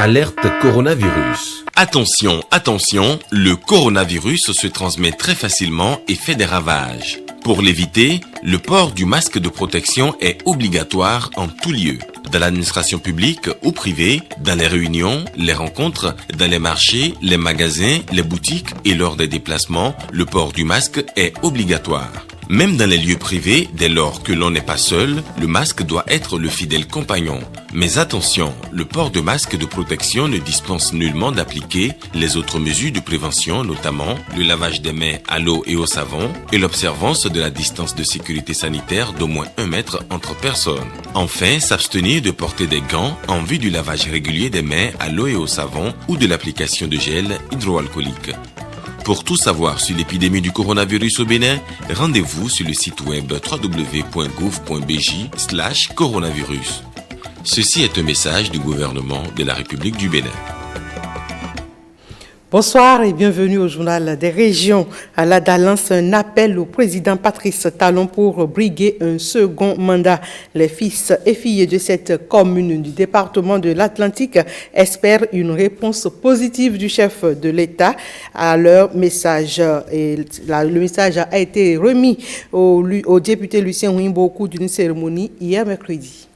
Alerte coronavirus. Attention, attention, le coronavirus se transmet très facilement et fait des ravages. Pour l'éviter, le port du masque de protection est obligatoire en tout lieu. Dans l'administration publique ou privée, dans les réunions, les rencontres, dans les marchés, les magasins, les boutiques et lors des déplacements, le port du masque est obligatoire. Même dans les lieux privés, dès lors que l'on n'est pas seul, le masque doit être le fidèle compagnon. Mais attention, le port de masque de protection ne dispense nullement d'appliquer les autres mesures de prévention, notamment le lavage des mains à l'eau et au savon et l'observance de la distance de sécurité sanitaire d'au moins 1 mètre entre personnes. Enfin, s'abstenir de porter des gants en vue du lavage régulier des mains à l'eau et au savon ou de l'application de gel hydroalcoolique. Pour tout savoir sur l'épidémie du coronavirus au Bénin, rendez-vous sur le site web www.gouv.bj/coronavirus. Ceci est un message du gouvernement de la République du Bénin. Bonsoir et bienvenue au journal des régions. Alada lance un appel au président Patrice Talon pour briguer un second mandat. Les fils et filles de cette commune du département de l'Atlantique espèrent une réponse positive du chef de l'État à leur message. Le message a été remis au député Lucien Ouimbo au cours d'une cérémonie hier mercredi.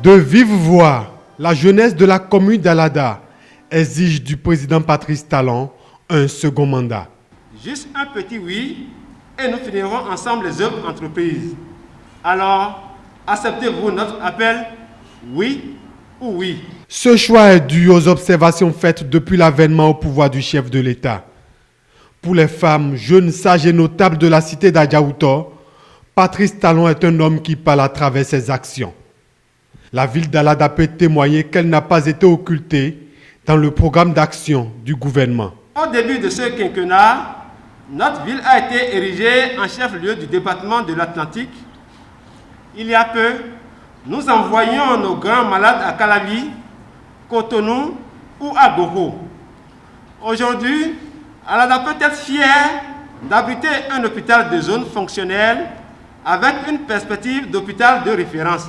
De vive voix, la jeunesse de la commune d'Alada exige du président Patrice Talon un second mandat. Juste un petit oui et nous finirons ensemble les œuvres entreprises. Alors, acceptez-vous notre appel, oui ou oui? Ce choix est dû aux observations faites depuis l'avènement au pouvoir du chef de l'État. Pour les femmes, jeunes, sages et notables de la cité d'Adjaouto, Patrice Talon est un homme qui parle à travers ses actions. La ville d'Alada peut témoigner qu'elle n'a pas été occultée dans le programme d'action du gouvernement. Au début de ce quinquennat, notre ville a été érigée en chef-lieu du département de l'Atlantique. Il y a peu, nous envoyions nos grands malades à Calavi, Cotonou ou à Goro. Aujourd'hui, Alada peut être fière d'abriter un hôpital de zone fonctionnel avec une perspective d'hôpital de référence.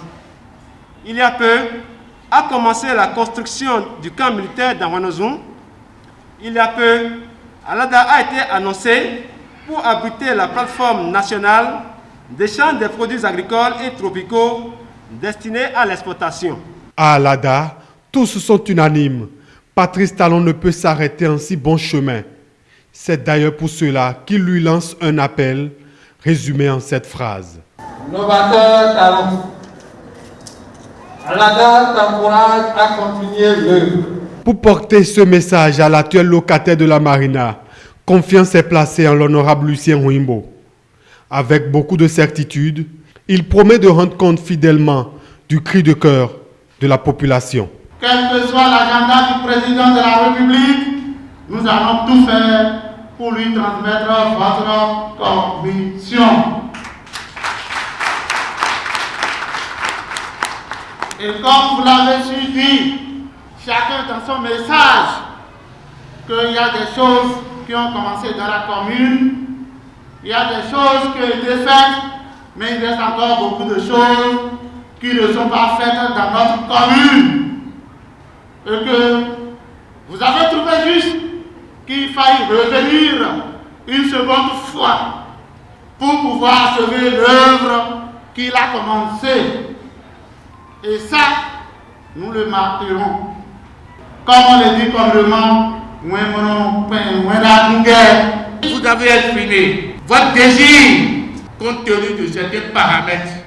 Il y a peu, a commencé la construction du camp militaire d'Anwanozou. Il y a peu, Alada a été annoncé pour abriter la plateforme nationale d'échange des produits agricoles et tropicaux destinés à l'exportation. À Alada, tous sont unanimes. Patrice Talon ne peut s'arrêter en si bon chemin. C'est d'ailleurs pour cela qu'il lui lance un appel, résumé en cette phrase. Novateur Talon. Alada t'encourage à continuer l'œuvre. Pour porter ce message à l'actuel locataire de la Marina, confiance est placée en l'honorable Lucien Ouimbo. Avec beaucoup de certitude, il promet de rendre compte fidèlement du cri de cœur de la population. Quel que soit l'agenda du président de la République, nous allons tout faire pour lui transmettre votre conviction. Et comme vous l'avez suivi, chacun dans son message, qu'il y a des choses qui ont commencé dans la commune, il y a des choses qui ont été faites, mais il reste encore beaucoup de choses qui ne sont pas faites dans notre commune. Et que vous avez trouvé juste qu'il faille revenir une seconde fois pour pouvoir achever l'œuvre qu'il a commencée. Et ça, nous le marquerons. Comme on le dit communément, vous avez exprimé votre désir compte tenu de certains paramètres.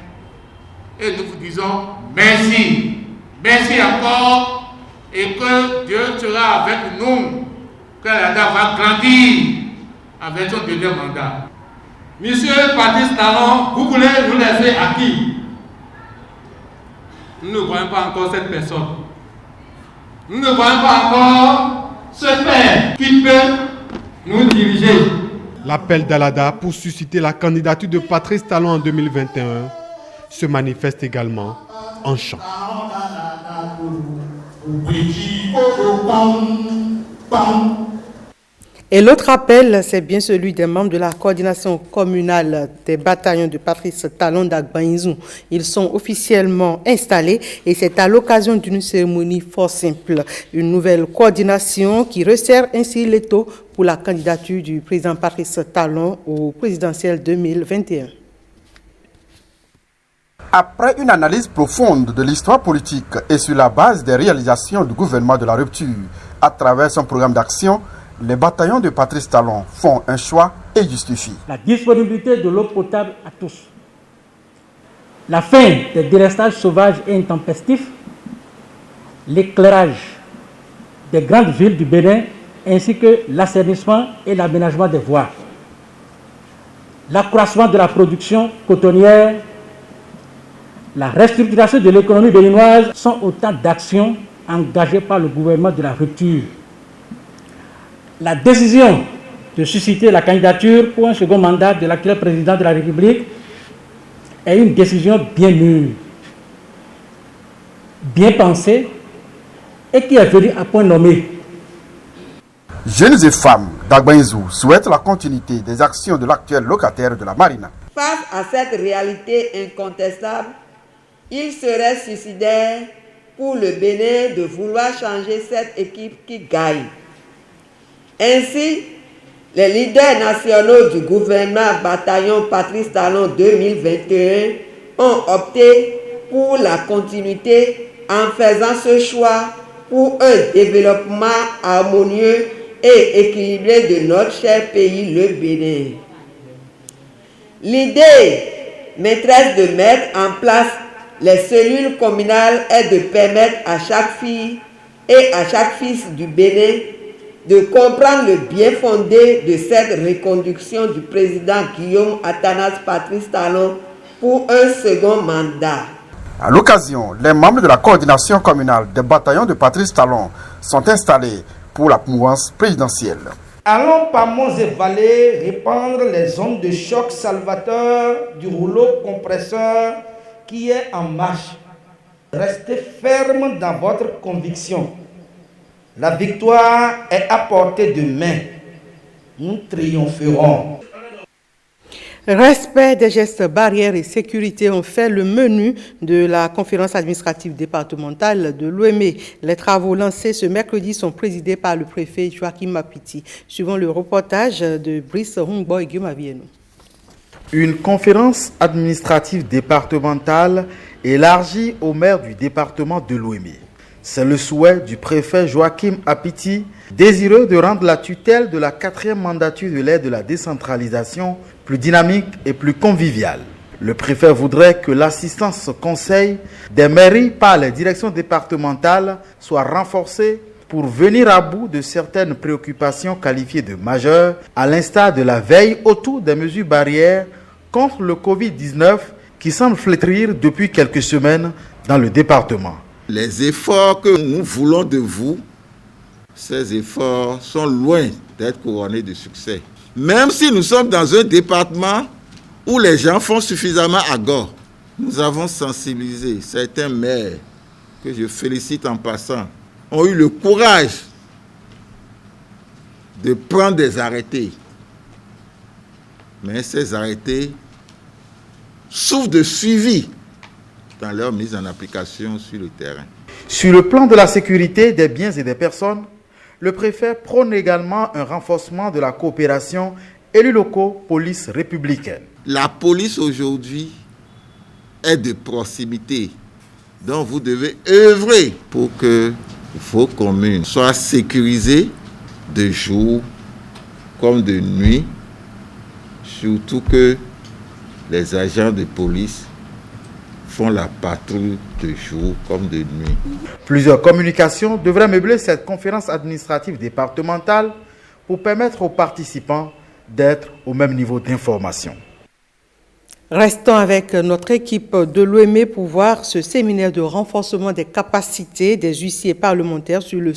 Et nous vous disons merci. Merci encore et que Dieu sera avec nous. Que l'Alada va grandir avec son deuxième mandat. Monsieur Patrice Talon, vous voulez nous laisser à qui? Nous ne voyons pas encore cette personne. Nous ne voyons pas encore ce père qui peut nous diriger. L'appel d'Alada pour susciter la candidature de Patrice Talon en 2021 se manifeste également en chant. Et l'autre appel, c'est bien celui des membres de la coordination communale des bataillons de Patrice Talon d'Agbainzou. Ils sont officiellement installés et c'est à l'occasion d'une cérémonie fort simple. Une nouvelle coordination qui resserre ainsi l'étau pour la candidature du président Patrice Talon au présidentiel 2021. Après une analyse profonde de l'histoire politique et sur la base des réalisations du gouvernement de la rupture à travers son programme d'action, les bataillons de Patrice Talon font un choix et justifient. La disponibilité de l'eau potable à tous, la fin des délestages sauvages et intempestifs, l'éclairage des grandes villes du Bénin ainsi que l'assainissement et l'aménagement des voies, l'accroissement de la production cotonnière, la restructuration de l'économie béninoise sont autant d'actions engagées par le gouvernement de la rupture. La décision de susciter la candidature pour un second mandat de l'actuel président de la République est une décision bien mûre, bien pensée et qui est venue à point nommé. Jeunes et femmes d'Agbainzou souhaitent la continuité des actions de l'actuel locataire de la Marina. Face à cette réalité incontestable, il serait suicidaire pour le Bénin de vouloir changer cette équipe qui gagne. Ainsi, les leaders nationaux du gouvernement bataillon Patrice Talon 2021 ont opté pour la continuité en faisant ce choix pour un développement harmonieux et équilibré de notre cher pays, le Bénin. L'idée maîtresse de mettre en place les cellules communales est de permettre à chaque fille et à chaque fils du Bénin de comprendre le bien fondé de cette reconduction du président Guillaume Athanase Patrice Talon pour un second mandat. À l'occasion, les membres de la coordination communale des bataillons de Patrice Talon sont installés pour la mouvance présidentielle. Allons par monts et vallées répandre les ondes de choc salvateur du rouleau compresseur qui est en marche. Restez ferme dans votre conviction. La victoire est à portée de main. Nous triompherons. Respect des gestes barrières et sécurité ont fait le menu de la conférence administrative départementale de l'OME. Les travaux lancés ce mercredi sont présidés par le préfet Joachim Apiti. Suivant le reportage de Brice Hungbo et Guillaume Avieno. Une conférence administrative départementale élargie au maire du département de l'OME. C'est le souhait du préfet Joachim Apiti, désireux de rendre la tutelle de la 4e mandature de l'aide de la décentralisation plus dynamique et plus conviviale. Le préfet voudrait que l'assistance conseil des mairies par les directions départementales soit renforcée pour venir à bout de certaines préoccupations qualifiées de majeures, à l'instar de la veille autour des mesures barrières contre le Covid-19 qui semble flétrir depuis quelques semaines dans le département. Les efforts que nous voulons de vous, ces efforts sont loin d'être couronnés de succès. Même si nous sommes dans un département où les gens font suffisamment à gore, nous avons sensibilisé certains maires, que je félicite en passant, ont eu le courage de prendre des arrêtés. Mais ces arrêtés souffrent de suivi dans leur mise en application sur le terrain. Sur le plan de la sécurité des biens et des personnes, le préfet prône également un renforcement de la coopération élus locaux, police républicaine. La police aujourd'hui est de proximité, donc vous devez œuvrer pour que vos communes soient sécurisées de jour comme de nuit, surtout que les agents de police font la patrouille de jour comme de nuit. Plusieurs communications devraient meubler cette conférence administrative départementale pour permettre aux participants d'être au même niveau d'information. Restons avec notre équipe de l'OME pour voir ce séminaire de renforcement des capacités des huissiers parlementaires sur le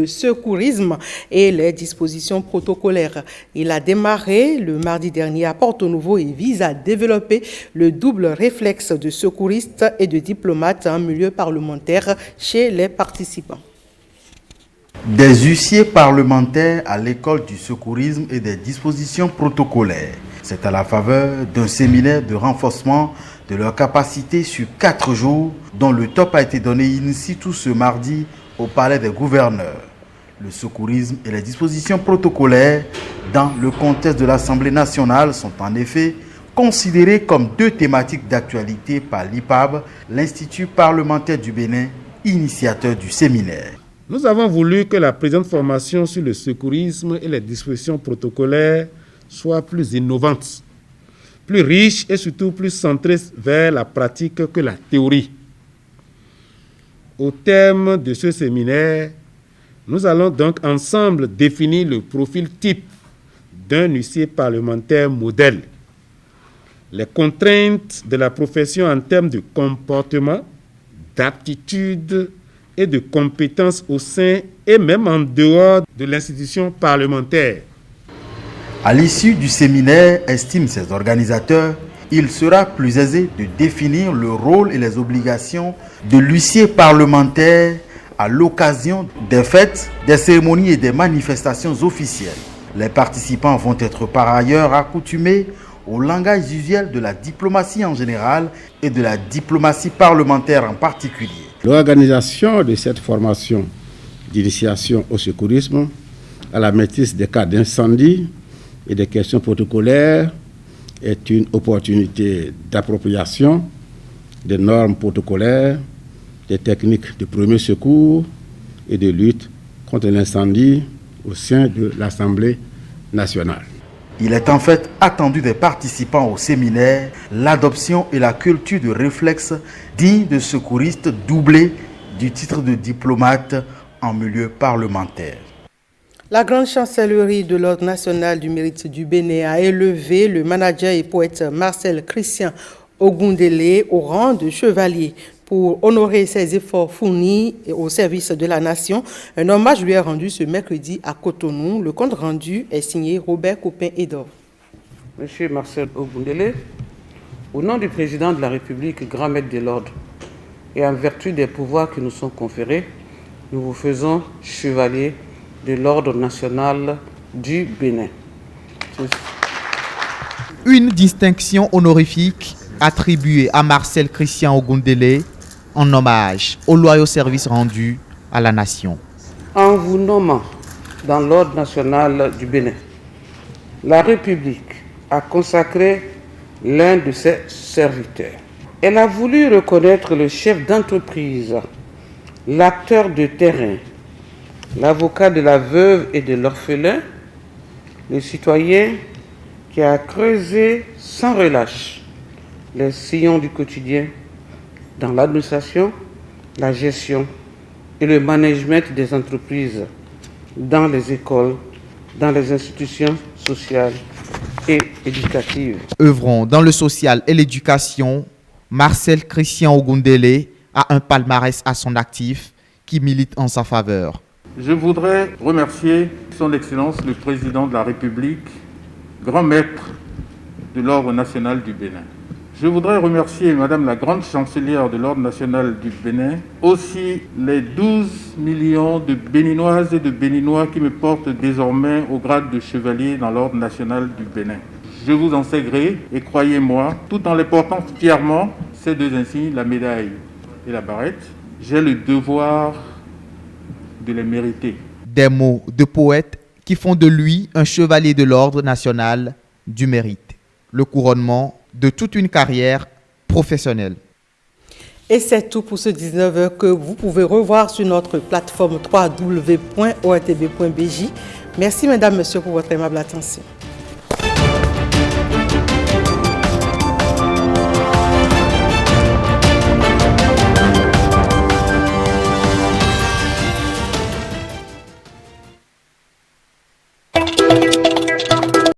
secourisme et les dispositions protocolaires. Il a démarré le mardi dernier à Porto-Novo et vise à développer le double réflexe de secouriste et de diplomate en milieu parlementaire chez les participants. Des huissiers parlementaires à l'école du secourisme et des dispositions protocolaires. C'est à la faveur d'un séminaire de renforcement de leur capacité sur 4 jours, dont le top a été donné in situ ce mardi au Palais des gouverneurs. Le secourisme et les dispositions protocolaires dans le contexte de l'Assemblée nationale sont en effet considérés comme 2 thématiques d'actualité par l'IPAB, l'Institut parlementaire du Bénin, initiateur du séminaire. Nous avons voulu que la présente formation sur le secourisme et les dispositions protocolaires soit plus innovante, plus riche et surtout plus centrée vers la pratique que la théorie. Au terme de ce séminaire, nous allons donc ensemble définir le profil type d'un huissier parlementaire modèle, les contraintes de la profession en termes de comportement, d'aptitude et de compétences au sein et même en dehors de l'institution parlementaire. À l'issue du séminaire, estiment ses organisateurs, il sera plus aisé de définir le rôle et les obligations de l'huissier parlementaire à l'occasion des fêtes, des cérémonies et des manifestations officielles. Les participants vont être par ailleurs accoutumés au langage usuel de la diplomatie en général et de la diplomatie parlementaire en particulier. L'organisation de cette formation d'initiation au secourisme, à la maîtrise des cas d'incendie et des questions protocolaires est une opportunité d'appropriation des normes protocolaires, des techniques de premier secours et de lutte contre l'incendie au sein de l'Assemblée nationale. Il est en fait attendu des participants au séminaire l'adoption et la culture de réflexe digne de secouriste doublé du titre de diplomate en milieu parlementaire. La grande chancellerie de l'Ordre national du mérite du Bénin a élevé le manager et poète Marcel Christian Ogundele au rang de chevalier. Pour honorer ses efforts fournis au service de la nation, un hommage lui est rendu ce mercredi à Cotonou. Le compte rendu est signé Robert Copin-Edor. Monsieur Marcel Ogundele, au nom du président de la République, grand maître de l'ordre, et en vertu des pouvoirs qui nous sont conférés, nous vous faisons chevalier de l'Ordre national du Bénin. Une distinction honorifique attribuée à Marcel Christian Ogundele en hommage au loyaux service rendu à la nation. En vous nommant dans l'Ordre national du Bénin, la République a consacré l'un de ses serviteurs. Elle a voulu reconnaître le chef d'entreprise, l'acteur de terrain, l'avocat de la veuve et de l'orphelin, le citoyen qui a creusé sans relâche les sillons du quotidien dans l'administration, la gestion et le management des entreprises, dans les écoles, dans les institutions sociales et éducatives. Œuvrant dans le social et l'éducation, Marcel Christian Ogundele a un palmarès à son actif qui milite en sa faveur. Je voudrais remercier Son Excellence le Président de la République, grand maître de l'Ordre national du Bénin. Je voudrais remercier Madame la Grande Chancelière de l'Ordre national du Bénin, aussi les 12 millions de Béninoises et de Béninois qui me portent désormais au grade de chevalier dans l'Ordre national du Bénin. Je vous en sais gré et croyez-moi, tout en les portant fièrement, ces 2 insignes, la médaille et la barrette, j'ai le devoir de les mériter. Des mots de poète qui font de lui un chevalier de l'Ordre national du mérite. Le couronnement de toute une carrière professionnelle. Et c'est tout pour ce 19h que vous pouvez revoir sur notre plateforme www.ortb.bj. Merci mesdames, messieurs pour votre aimable attention.